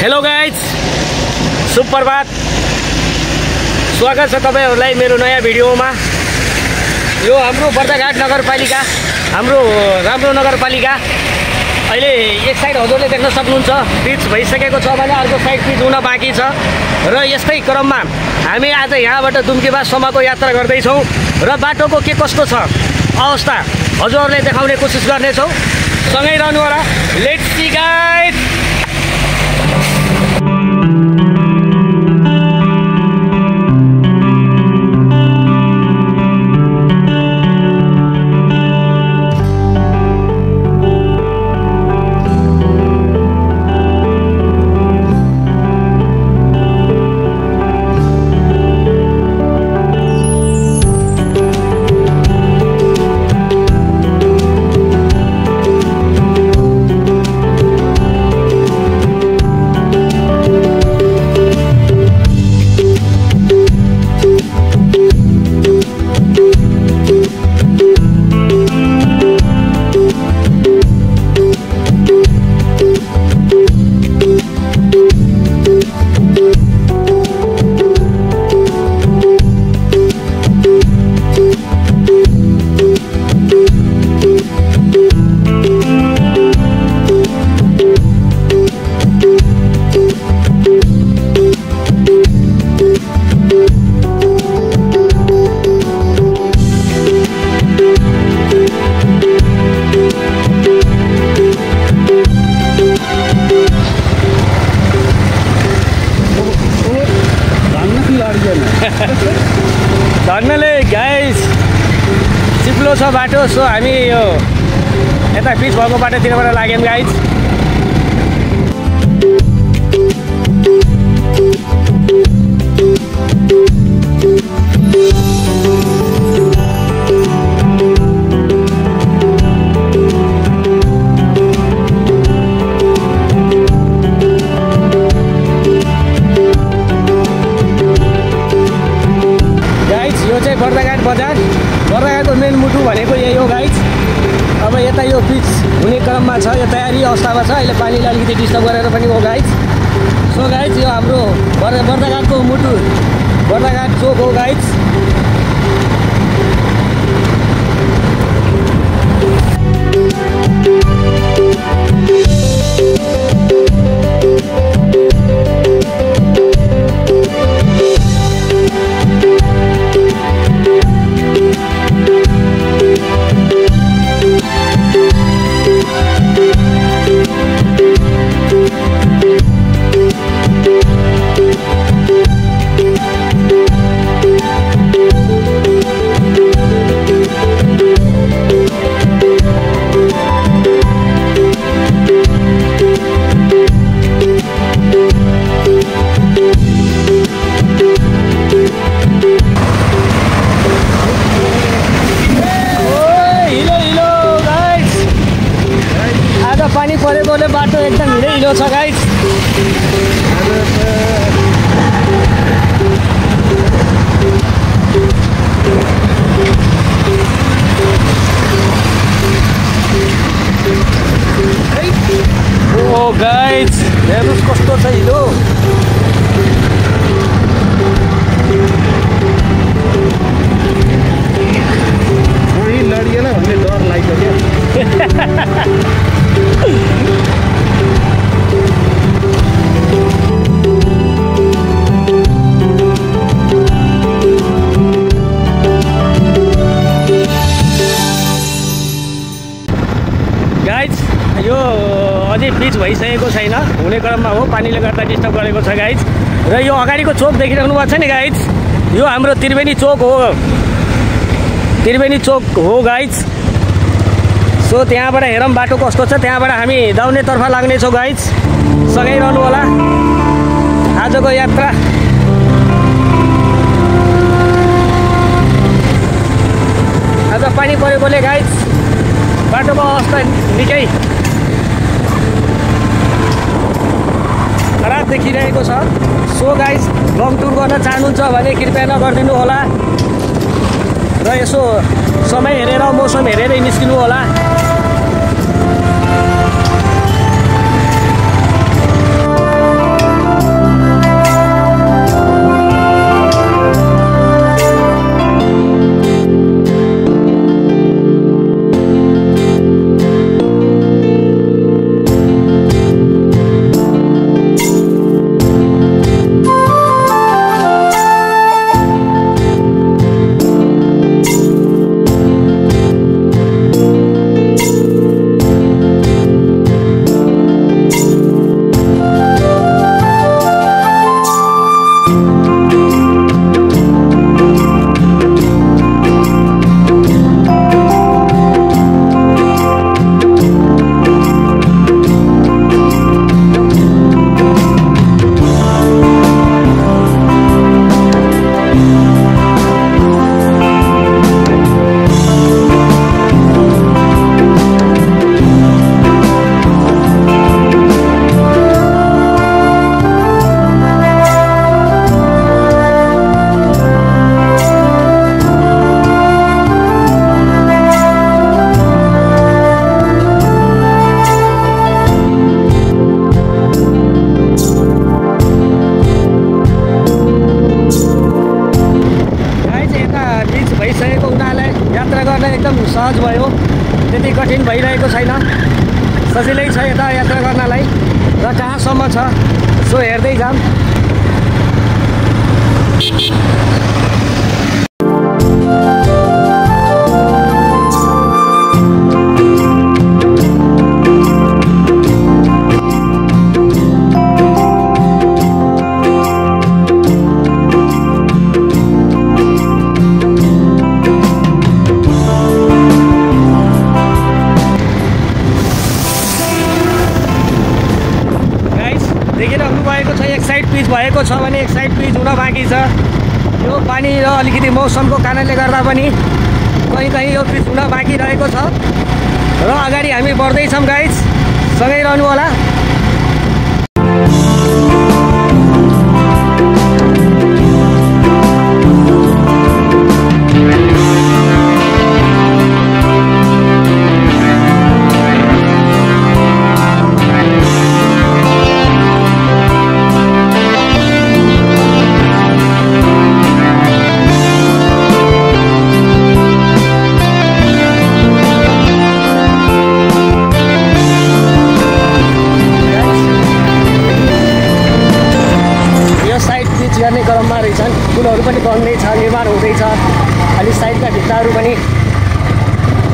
Hello guys, सुप्रभात। स्वागत छ तपाईहरुलाई मेरो नयाँ भिडियोमा। यो हाम्रो बर्दाघाट नगरपालिका, हाम्रो राम्रो नगरपालिका। अहिले एक साइड हजुरले देख्न सक्नुहुन्छ पिच भइसकेको छ भने अर्को साइड पिच हुन बाँकी छ। र यस्तै क्रममा हामी आज यहाँबाट दुम्कीवाससम्मको यात्रा गर्दैछौँ र बाटोको के कस्तो छ अवस्था हजुरहरूले देखाउने कोसिस गर्नेछौँ। सँगै रहनु होला। Let's see guys. धन्नले गाइस चिप्लो छ बाटो। सो हामी यो यता पिच भएको बाटोतिरबाट लाग्यौँ गाइस। बर्दाघाट बजार, बर्दाघाटको मेन मुटु भनेको यही हो गाइज। अब यता यो पिच हुने क्रममा छ, यो तयारी अवस्थामा छ। अहिले पानीले अलिकति डिस्टर्ब गरेर पनि हो गाइज। सो गाइज यो हाम्रो बर्दाघाटको मुटु बर्दाघाट चोक हो गाइज। पानी परेकोले बाटो एकदम हिलो छ गाइस। ओ गाइस हेर्नुस् कस्तो छ हिलो। लडिएला भन्ने डर लाग्छ क्या। गाइज यो अझै पिच भइसकेको छैन, हुने क्रममा हो। पानीले गर्दा डिस्टर्ब गरेको छ गाइज। र यो अगाडिको चोक देखिराख्नु भएको छ नि गाइज, यो हाम्रो त्रिवेणी चोक हो। त्रिवेणी चोक हो गाइज। सो त्यहाँबाट हेरौँ बाटो कस्तो छ। त्यहाँबाट हामी दाउनेतर्फ लाग्नेछौँ गाइज। सँगै रहनु होला आजको यात्रा। आज पानी परेकोले गाइज बाटोको अवस्था निकै खराब देखिरहेको छ। सो गाइज लङ टुर गर्न चाहनुहुन्छ भने कृपया नगरिदिनु होला र यसो समय हेरेर मौसम हेरेरै निस्किनु होला। छैन, सजिलै छ यता यात्रा गर्नलाई र कहाँसम्म छ सो हेर्दै जाऊँ। देखिराख्नु भएको छ एक साइड पिच भएको छ भने एक साइड पिच हुन बाँकी छ। यो पानी र अलिकति मौसमको कारणले गर्दा पनि कहीँ कहीँ यो पिच हुन बाँकी रहेको छ र अगाडि हामी बढ्दैछौँ गाइज, सँगै रहनु होला। गर्ने क्रममा रहेछन्, पुलहरू पनि बन्दैछ, निर्माण हुँदैछ। अलि साइडका भित्ताहरू पनि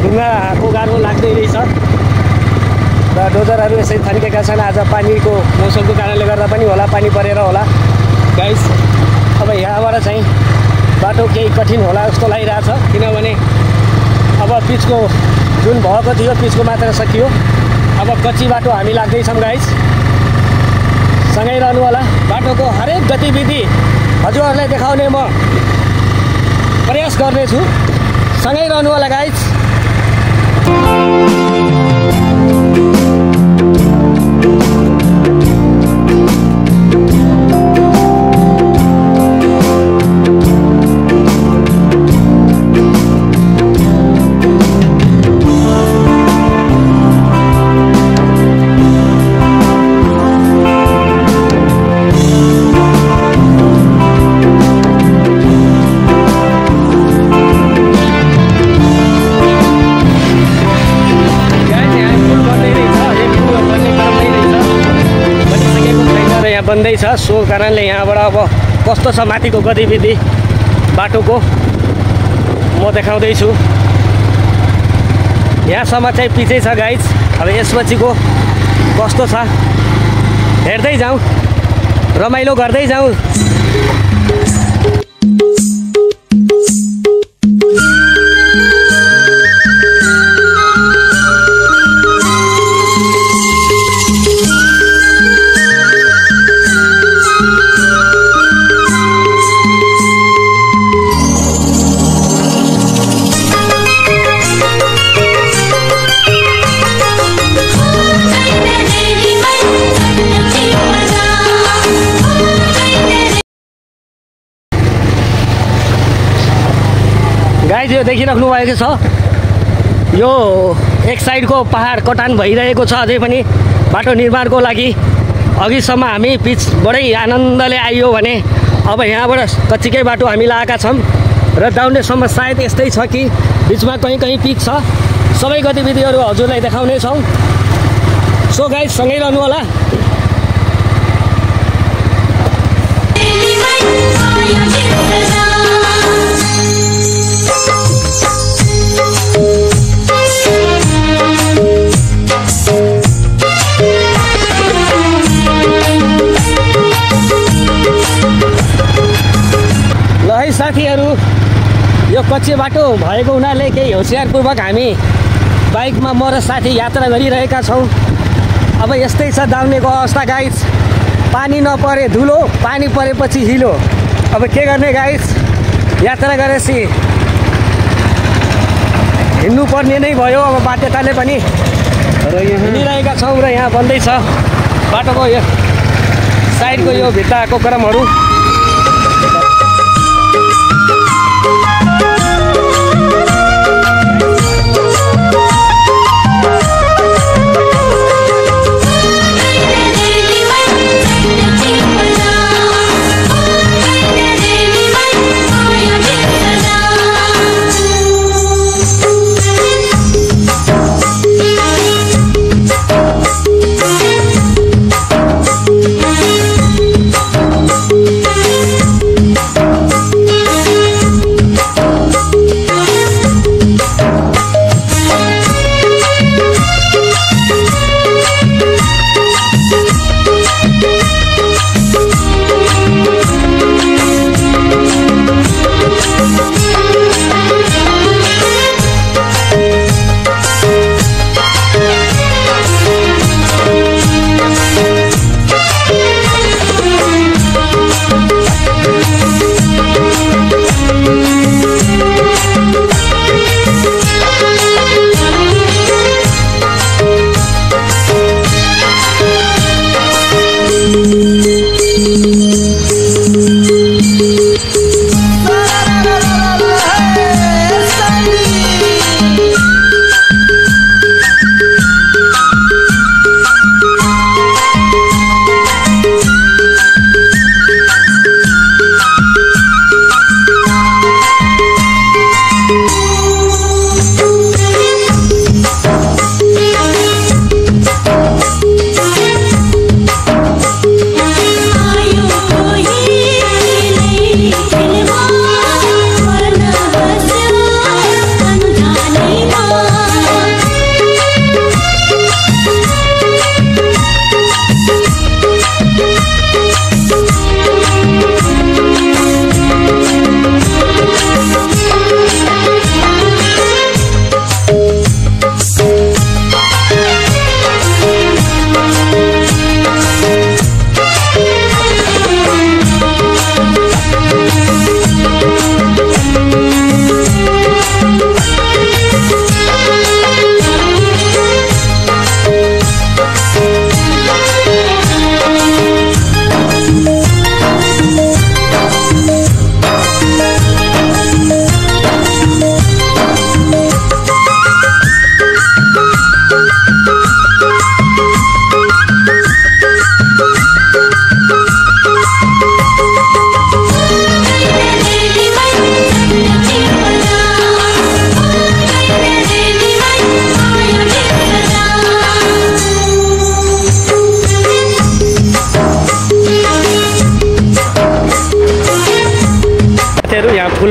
ढुङ्गाको गाह्रो लाग्दै रहेछ र डोजरहरू यसै थन्केका छन्। आज पानीको मौसमको कारणले गर्दा पनि होला, पानी परेर होला गाइस। अब यहाँबाट चाहिँ बाटो केही कठिन होला जस्तो लागिरहेछ, किनभने अब पिचको जुन भएको थियो पिचको मात्रा सकियो। अब कच्ची बाटो हामी लाग्दैछौँ गाइस, सँगै रहनु होला। बाटोको हरेक गतिविधि हजुरहरूलाई देखाउने म प्रयास गर्नेछु, सँगै रहनु होला गाइज। बन्दैछ, सो कारणले यहाँबाट अब कस्तो छ माथिको गतिविधि बाटोको म देखाउँदैछु। यहाँसम्म चाहिँ पिचै छ गाइज। अब यसपछिको कस्तो छ हेर्दै जाउँ, रमाइलो गर्दै जाउँ। गाइज यो देखिराख्नु भएको छ, यो एक साइडको पहाड कटान भइरहेको छ अझै पनि बाटो निर्माणको लागि। अघिसम्म हामी पिच बडै आनन्दले आइयो भने अब यहाँबाट कच्चीकै बाटो हामी लगाएका छौँ र दाउनेसम्म सायद यस्तै छ कि बिचमा कहीँ कहीँ पिच छ। सबै गतिविधिहरू हजुरलाई देखाउनेछौँ, सो गाइज सँगै रहनु होला। साथीहरू यो कच्ची बाटो भएको हुनाले केही होसियारपूर्वक हामी बाइकमा म र साथी यात्रा गरिरहेका छौँ। अब यस्तै छ दाउनेको अवस्था गाइज, पानी नपरे धुलो, पानी परेपछि हिलो। अब के गर्ने गाइज, यात्रा गरेपछि हिँड्नुपर्ने नै भयो। अब बाध्यताले पनि हिँडिरहेका छौँ र यहाँ बन्दैछ बाटोको यो साइडको यो भित्ताको क्रमहरू।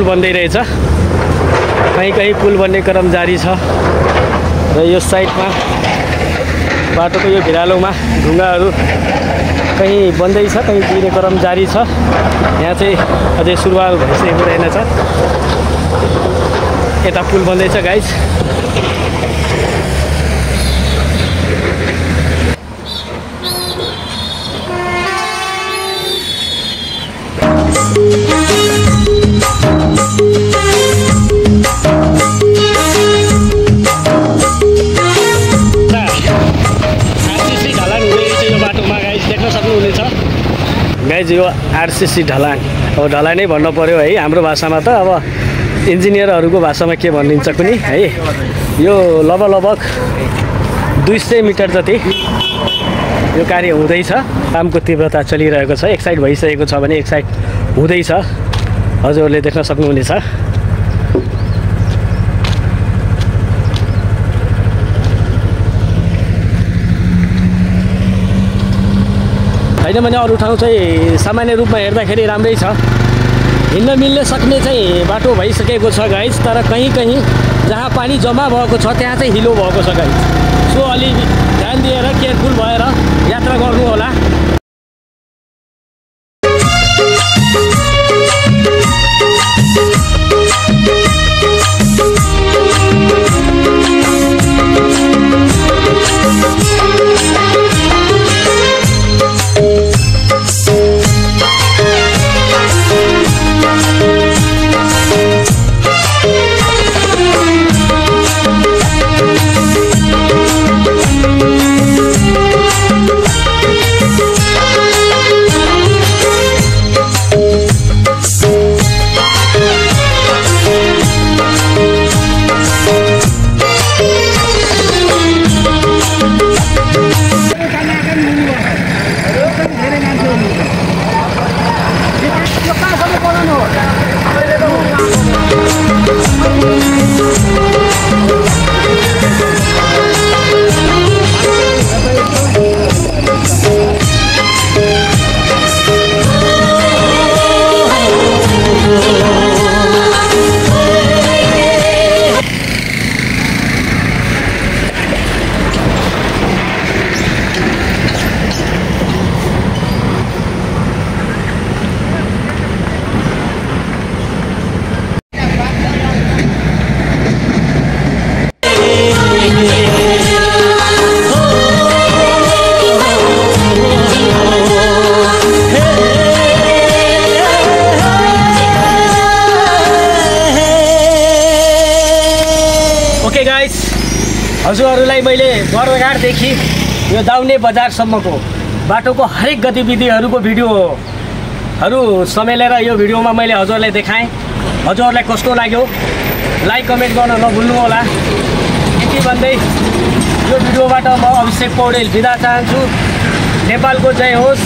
बन्दै रहेछ। कहीँ कहीँ पुल बन्ने क्रम जारी छ र यो साइडमा बाटोको यो भिरालोमा ढुङ्गाहरू कहीँ बन्दैछ, कहीँ दिने क्रम जारी छ। यहाँ चाहिँ अझै सुरुवाल भइसकेको रहेनछ। यता पुल बन्दैछ गाइज। गाइज यो आरसीसी ढलान, अब ढलान नै भन्नु पर्यो है हाम्रो भाषामा। त अब इन्जिनियरहरूको भाषामा के भनिन्छ कुनै है। यो लगभग 200 मिटर जति यो कार्य हुँदैछ। कामको तीव्रता चलिरहेको छ। एक साइड भइसकेको छ भने एक साइड हुँदैछ, हजुरहरूले देख्न सक्नुहुनेछ। होइन भने अरू ठाउँ चाहिँ सामान्य रूपमा हेर्दाखेरि राम्रै छ। हिँड्न मिल्न सक्ने चाहिँ बाटो भइसकेको छ गाइज। तर कहीँ कहीँ जहाँ पानी जम्मा भएको छ त्यहाँ चाहिँ हिलो भएको छ गाइज। सो अलि ध्यान दिएर केयरफुल भएर यात्रा गर्नु होला। हजुरहरूलाई मैले बर्दघाटदेखि यो दाउने बजारसम्मको बाटोको हरेक गतिविधिहरूको भिडियोहरू समेलेर यो भिडियोमा मैले हजुरलाई देखाएँ। हजुरहरूलाई कस्तो लाग्यो लाइक कमेन्ट गर्न नभुल्नु होला। यति भन्दै यो भिडियोबाट म अभिषेक पौडेल बिदा चाहन्छु। नेपालको जय होस्।